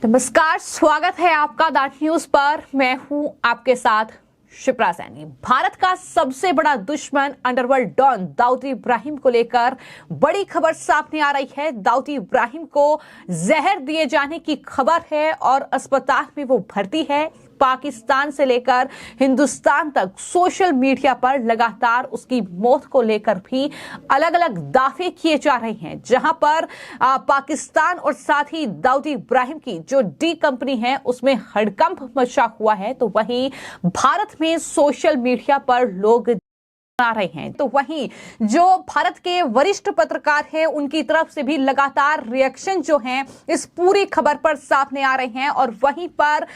नमस्कार, स्वागत है आपका दैट न्यूज पर। मैं हूं आपके साथ शिप्रा सैनी। भारत का सबसे बड़ा दुश्मन अंडरवर्ल्ड डॉन दाऊद इब्राहिम को लेकर बड़ी खबर सामने आ रही है। दाऊद इब्राहिम को जहर दिए जाने की खबर है और अस्पताल में वो भर्ती है। पाकिस्तान से लेकर हिंदुस्तान तक सोशल मीडिया पर लगातार उसकी मौत को लेकर भी अलग अलग दावे किए जा रहे हैं, जहां पर पाकिस्तान और साथ ही दाऊद इब्राहिम की जो डी कंपनी है उसमें हड़कंप मचा हुआ है। तो वहीं भारत में सोशल मीडिया पर लोग आ रहे हैं, तो वहीं जो भारत के वरिष्ठ पत्रकार हैं उनकी तरफ से भी लगातार रिएक्शन जो हैं इस पूरी खबर पर सामने आ रहे हैं। और वहीं पर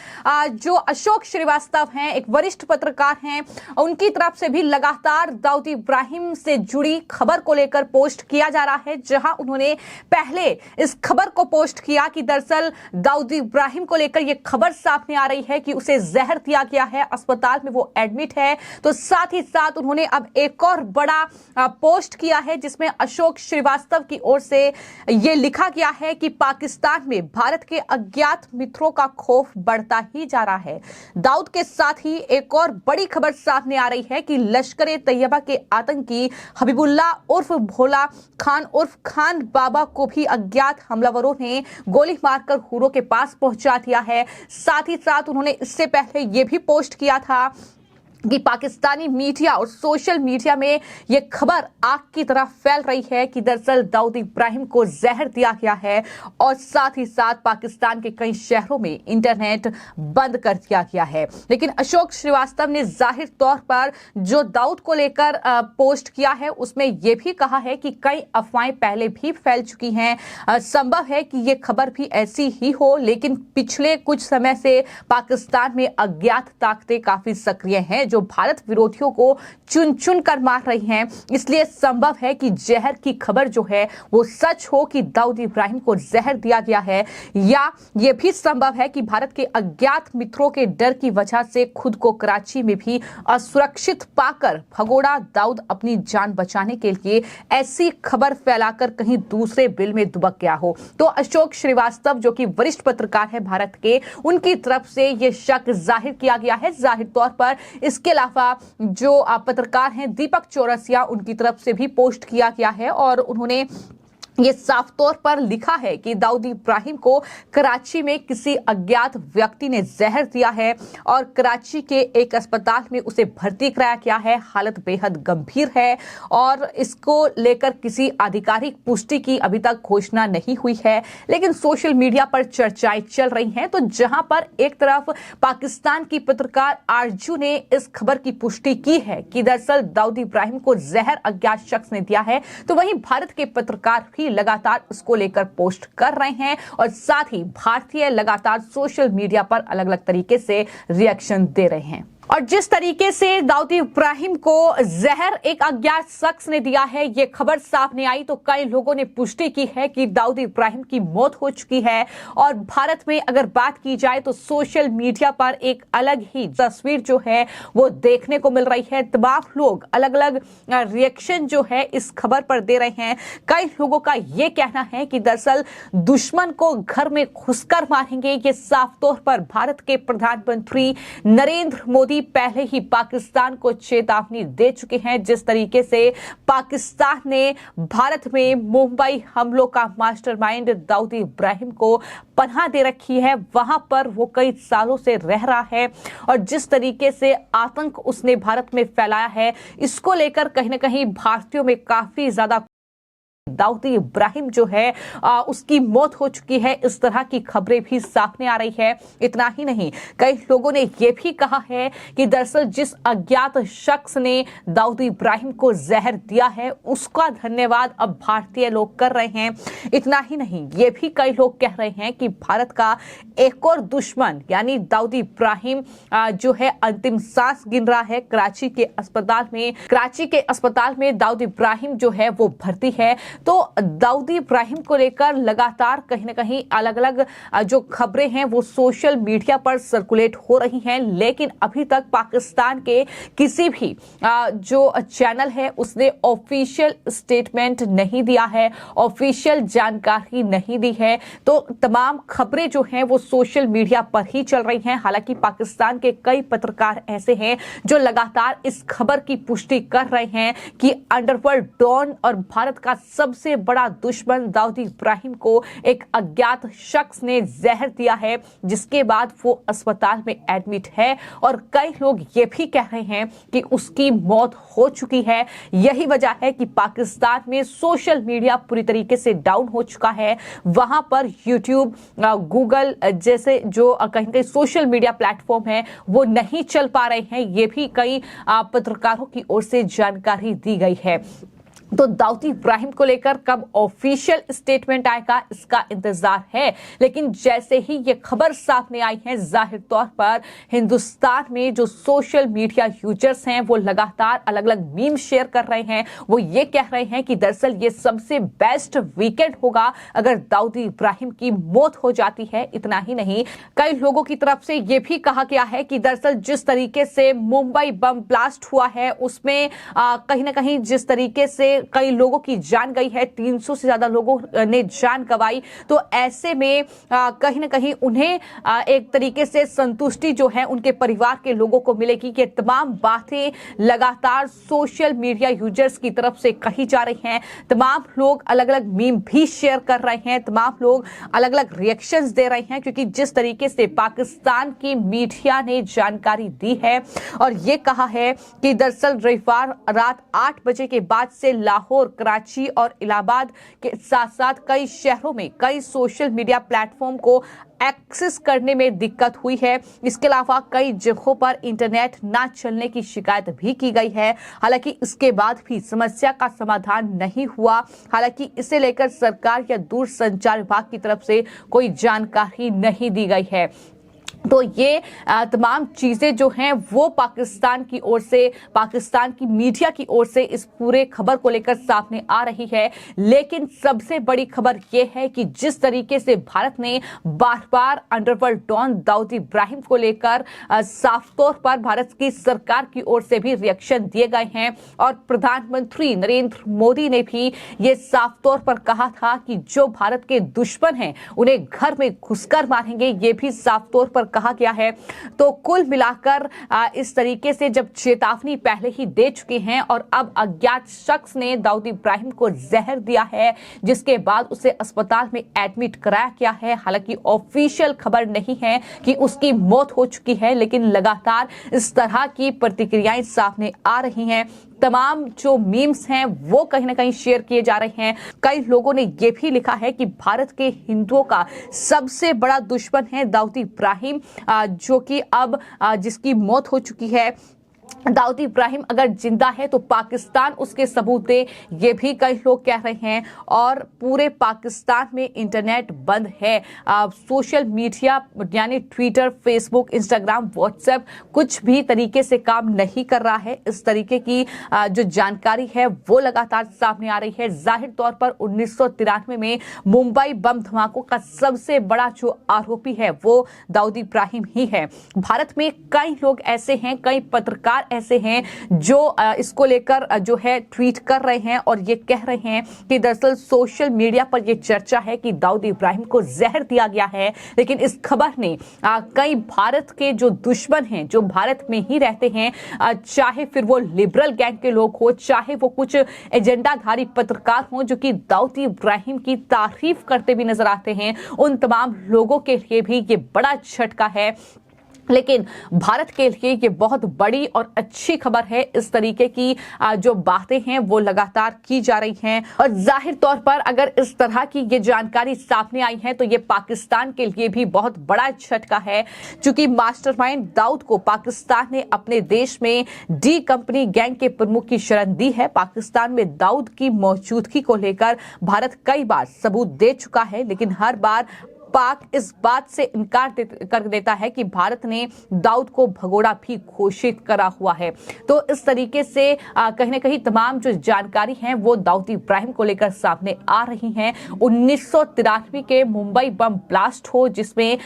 जो अशोक श्रीवास्तव हैं, एक वरिष्ठ पत्रकार हैं, उनकी तरफ से भी लगातार दाऊद इब्राहिम से जुड़ी खबर को लेकर पोस्ट किया जा रहा है, जहां उन्होंने पहले इस खबर को पोस्ट किया कि दरअसल दाऊद इब्राहिम को लेकर यह खबर सामने आ रही है कि उसे जहर दिया गया है, अस्पताल में वो एडमिट है। तो साथ ही साथ उन्होंने अब एक और बड़ा पोस्ट किया है जिसमें अशोक श्रीवास्तव की ओर से यह लिखा गया है कि पाकिस्तान में भारत के अज्ञात मित्रों का खौफ बढ़ता ही जा रहा है। दाऊद के साथ ही एक और बड़ी खबर सामने आ रही है कि लश्कर तैयबा के आतंकी हबीबुल्लाह उर्फ भोला खान उर्फ खान बाबा को भी अज्ञात हमलावरों ने गोली मारकर हुरों के पास पहुंचा दिया है। साथ ही साथ उन्होंने इससे पहले यह भी पोस्ट किया था कि पाकिस्तानी मीडिया और सोशल मीडिया में यह खबर आग की तरह फैल रही है कि दरअसल दाऊद इब्राहिम को जहर दिया गया है और साथ ही साथ पाकिस्तान के कई शहरों में इंटरनेट बंद कर दिया गया है। लेकिन अशोक श्रीवास्तव ने जाहिर तौर पर जो दाऊद को लेकर पोस्ट किया है उसमें यह भी कहा है कि कई अफवाहें पहले भी फैल चुकी हैं। संभव है कि यह खबर भी ऐसी ही हो, लेकिन पिछले कुछ समय से पाकिस्तान में अज्ञात ताकतें काफी सक्रिय हैं जो भारत विरोधियों को चुन चुन कर मार रही हैं। इसलिए संभव है कि जहर की खबर जो है वो सच हो कि दाऊद इब्राहिम को जहर दिया गया है, या यह भी संभव है कि भारत के अज्ञात मित्रों के डर की वजह से खुद को कराची में भी असुरक्षित पाकर भगोड़ा दाऊद अपनी जान बचाने के लिए ऐसी खबर फैलाकर कहीं दूसरे बिल में दुबक गया हो। तो अशोक श्रीवास्तव जो कि वरिष्ठ पत्रकार है भारत के, उनकी तरफ से यह शक जाहिर किया गया है। जाहिर तौर पर इसके अलावा जो पत्रकार हैं दीपक चौरसिया, उनकी तरफ से भी पोस्ट किया गया है और उन्होंने ये साफ तौर पर लिखा है कि दाऊद इब्राहिम को कराची में किसी अज्ञात व्यक्ति ने जहर दिया है और कराची के एक अस्पताल में उसे भर्ती कराया गया है। हालत बेहद गंभीर है और इसको लेकर किसी आधिकारिक पुष्टि की अभी तक घोषणा नहीं हुई है, लेकिन सोशल मीडिया पर चर्चाएं चल रही हैं। तो जहां पर एक तरफ पाकिस्तान की पत्रकार आरजू ने इस खबर की पुष्टि की है कि दरअसल दाऊद इब्राहिम को जहर अज्ञात शख्स ने दिया है, तो वहीं भारत के पत्रकार भी लगातार उसको लेकर पोस्ट कर रहे हैं और साथ ही भारतीय लगातार सोशल मीडिया पर अलग अलग तरीके से रिएक्शन दे रहे हैं। और जिस तरीके से दाऊद इब्राहिम को जहर एक अज्ञात शख्स ने दिया है, ये खबर सामने आई तो कई लोगों ने पुष्टि की है कि दाऊद इब्राहिम की मौत हो चुकी है। और भारत में अगर बात की जाए तो सोशल मीडिया पर एक अलग ही तस्वीर जो है वो देखने को मिल रही है। तमाम लोग अलग अलग रिएक्शन जो है इस खबर पर दे रहे हैं। कई लोगों का ये कहना है कि दरअसल दुश्मन को घर में घुसकर मारेंगे। ये साफ तौर पर भारत के प्रधानमंत्री नरेंद्र मोदी पहले ही पाकिस्तान को चेतावनी दे चुके हैं। जिस तरीके से पाकिस्तान ने भारत में मुंबई हमलों का मास्टरमाइंड दाऊद इब्राहिम को पनाह दे रखी है, वहां पर वो कई सालों से रह रहा है और जिस तरीके से आतंक उसने भारत में फैलाया है, इसको लेकर कहीं ना कहीं भारतीयों में काफी ज्यादा दाऊद इब्राहिम जो है उसकी मौत हो चुकी है, इस तरह की खबरें भी सामने आ रही है। इतना ही नहीं, कई लोगों ने यह भी कहा है कि दरअसल जिस अज्ञात शख्स ने दाऊद इब्राहिम को जहर दिया है उसका धन्यवाद अब भारतीय लोग कर रहे हैं। इतना ही नहीं, ये भी कई लोग कह रहे हैं कि भारत का एक और दुश्मन यानी दाऊद इब्राहिम जो है अंतिम सांस गिन रहा है। कराची के अस्पताल में दाऊद इब्राहिम जो है वो भर्ती है। तो दाऊद इब्राहिम को लेकर लगातार कहीं ना कहीं अलग अलग जो खबरें हैं वो सोशल मीडिया पर सर्कुलेट हो रही हैं, लेकिन अभी तक पाकिस्तान के किसी भी जो चैनल है उसने ऑफिशियल स्टेटमेंट नहीं दिया है, ऑफिशियल जानकारी नहीं दी है। तो तमाम खबरें जो हैं वो सोशल मीडिया पर ही चल रही हैं। हालांकि पाकिस्तान के कई पत्रकार ऐसे हैं जो लगातार इस खबर की पुष्टि कर रहे हैं कि अंडरवर्ल्ड डॉन और भारत का सबसे बड़ा दुश्मन दाऊद इब्राहिम को एक अज्ञात शख्स ने जहर दिया है, जिसके बाद वो अस्पताल में एडमिट है और कई लोग ये भी कह रहे हैं कि उसकी मौत हो चुकी है। यही वजह है कि पाकिस्तान में सोशल मीडिया पूरी तरीके से डाउन हो चुका है। वहां पर यूट्यूब, गूगल जैसे जो कहीं कहीं सोशल मीडिया प्लेटफॉर्म है वो नहीं चल पा रहे हैं। ये भी कई पत्रकारों की ओर से जानकारी दी गई है। तो दाऊद इब्राहिम को लेकर कब ऑफिशियल स्टेटमेंट आएगा इसका इंतजार है, लेकिन जैसे ही ये खबर सामने आई है, जाहिर तौर पर हिंदुस्तान में जो सोशल मीडिया यूजर्स हैं वो लगातार अलग अलग मीम शेयर कर रहे हैं। वो ये कह रहे हैं कि दरअसल ये सबसे बेस्ट वीकेंड होगा अगर दाऊद इब्राहिम की मौत हो जाती है। इतना ही नहीं, कई लोगों की तरफ से ये भी कहा गया है कि दरअसल जिस तरीके से मुंबई बम ब्लास्ट हुआ है उसमें कहीं ना कहीं जिस तरीके से कई लोगों की जान गई है, 300 से ज्यादा लोगों ने जान गंवाई, तो ऐसे में कहीं ना कहीं उन्हें एक तरीके से संतुष्टि जो है उनके परिवार के लोगों को मिलेगी। कि तमाम बातें लगातार सोशल मीडिया यूजर्स की तरफ से कही जा रही हैं। तमाम लोग अलग अलग मीम भी शेयर कर रहे हैं, तमाम लोग अलग अलग रिएक्शंस दे रहे हैं, क्योंकि जिस तरीके से पाकिस्तान की मीडिया ने जानकारी दी है और ये कहा है कि दरअसल रविवार रात 8 बजे के बाद से लाहौर, कराची और इलाहाबाद के साथ साथ कई शहरों में कई सोशल मीडिया प्लेटफॉर्म को एक्सेस करने में दिक्कत हुई है। इसके अलावा कई जगहों पर इंटरनेट ना चलने की शिकायत भी की गई है। हालांकि इसके बाद भी समस्या का समाधान नहीं हुआ। हालांकि इसे लेकर सरकार या दूरसंचार विभाग की तरफ से कोई जानकारी नहीं दी गई है। तो ये तमाम चीजें जो हैं वो पाकिस्तान की ओर से, पाकिस्तान की मीडिया की ओर से इस पूरे खबर को लेकर सामने आ रही है। लेकिन सबसे बड़ी खबर ये है कि जिस तरीके से भारत ने बार बार अंडरवर्ल्ड डॉन दाऊद इब्राहिम को लेकर साफ तौर पर भारत की सरकार की ओर से भी रिएक्शन दिए गए हैं और प्रधानमंत्री नरेंद्र मोदी ने भी ये साफ तौर पर कहा था कि जो भारत के दुश्मन हैं उन्हें घर में घुसकर मारेंगे। ये भी साफ तौर पर कहा गया है। तो कुल मिलाकर इस तरीके से जब चेतावनी पहले ही दे चुके हैं और अब अज्ञात शख्स ने दाऊद इब्राहिम को जहर दिया है, जिसके बाद उसे अस्पताल में एडमिट कराया गया है। हालांकि ऑफिशियल खबर नहीं है कि उसकी मौत हो चुकी है, लेकिन लगातार इस तरह की प्रतिक्रियाएं सामने आ रही हैं। तमाम जो मीम्स हैं वो कहीं ना कहीं शेयर किए जा रहे हैं। कई लोगों ने ये भी लिखा है कि भारत के हिंदुओं का सबसे बड़ा दुश्मन है दाऊद इब्राहिम, जो कि अब जिसकी मौत हो चुकी है। दाऊद इब्राहिम अगर जिंदा है तो पाकिस्तान उसके सबूत दे, ये भी कई लोग कह रहे हैं। और पूरे पाकिस्तान में इंटरनेट बंद है। सोशल मीडिया यानी ट्विटर, फेसबुक, इंस्टाग्राम, व्हाट्सएप कुछ भी तरीके से काम नहीं कर रहा है। इस तरीके की जो जानकारी है वो लगातार सामने आ रही है। जाहिर तौर पर 1993 में मुंबई बम धमाकों का सबसे बड़ा जो आरोपी है वो दाऊद इब्राहिम ही है। भारत में कई लोग ऐसे हैं, कई पत्रकार ऐसे हैं जो इसको लेकर जो है ट्वीट कर रहे हैं और ये कह रहे हैं कि दरअसल सोशल मीडिया पर ये चर्चा है कि दाऊद इब्राहिम को जहर दिया गया है। लेकिन इस खबर ने कई भारत के जो दुश्मन हैं, जो भारत में ही रहते हैं, चाहे फिर वो लिबरल गैंग के लोग हो, चाहे वो कुछ एजेंडाधारी पत्रकार हों जो कि दाऊद इब्राहिम की तारीफ करते भी नजर आते हैं, उन तमाम लोगों के लिए भी ये बड़ा झटका है। लेकिन भारत के लिए ये बहुत बड़ी और अच्छी खबर है। इस तरीके की जो बातें हैं वो लगातार की जा रही हैं और जाहिर तौर पर अगर इस तरह की ये जानकारी सामने आई है तो ये पाकिस्तान के लिए भी बहुत बड़ा झटका है, क्योंकि मास्टरमाइंड दाऊद को पाकिस्तान ने अपने देश में डी कंपनी गैंग के प्रमुख की शरण दी है। पाकिस्तान में दाऊद की मौजूदगी को लेकर भारत कई बार सबूत दे चुका है, लेकिन हर बार पाक इस बात से इनकार कर देता है कि भारत ने दाऊद को भगोड़ा भी घोषित करा हुआ है। तो इस तरीके से कहीं ना कहीं तमाम जो जानकारी है वो दाऊद इब्राहिम को लेकर सामने आ रही हैं। 1993 के मुंबई बम ब्लास्ट हो जिसमें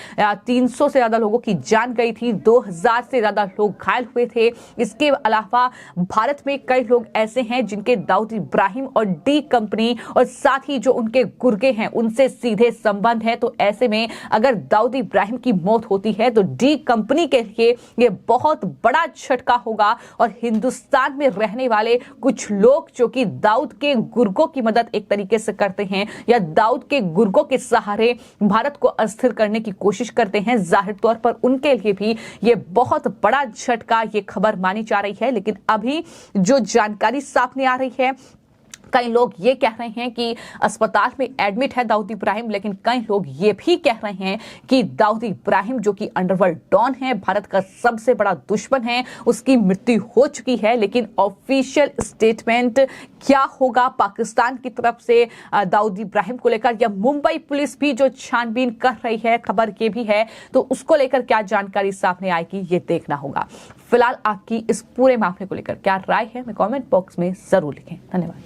300 से ज्यादा लोगों की जान गई थी, 2000 से ज्यादा लोग घायल हुए थे। इसके अलावा भारत में कई लोग ऐसे हैं जिनके दाऊद इब्राहिम और डी कंपनी और साथ ही जो उनके गुर्गे हैं उनसे सीधे संबंध है। तो ऐसे में अगर दाऊद इब्राहिम की मौत होती है तो डी कंपनी के लिए यह बहुत बड़ा झटका होगा और हिंदुस्तान में रहने वाले कुछ लोग जो कि दाऊद के गुर्गों की मदद एक तरीके से करते हैं या दाऊद के गुर्गों के सहारे भारत को अस्थिर करने की कोशिश करते हैं, जाहिर तौर पर उनके लिए भी यह बहुत बड़ा झटका ये खबर मानी जा रही है। लेकिन अभी जो जानकारी सामने आ रही है, कई लोग ये कह रहे हैं कि अस्पताल में एडमिट है दाऊद इब्राहिम, लेकिन कई लोग ये भी कह रहे हैं कि दाऊद इब्राहिम जो कि अंडरवर्ल्ड डॉन है, भारत का सबसे बड़ा दुश्मन है, उसकी मृत्यु हो चुकी है। लेकिन ऑफिशियल स्टेटमेंट क्या होगा पाकिस्तान की तरफ से दाऊद इब्राहिम को लेकर, या मुंबई पुलिस भी जो छानबीन कर रही है, खबर ये भी है, तो उसको लेकर क्या जानकारी सामने आएगी ये देखना होगा। फिलहाल आपकी इस पूरे मामले को लेकर क्या राय है, मैं कमेंट बॉक्स में जरूर लिखें। धन्यवाद।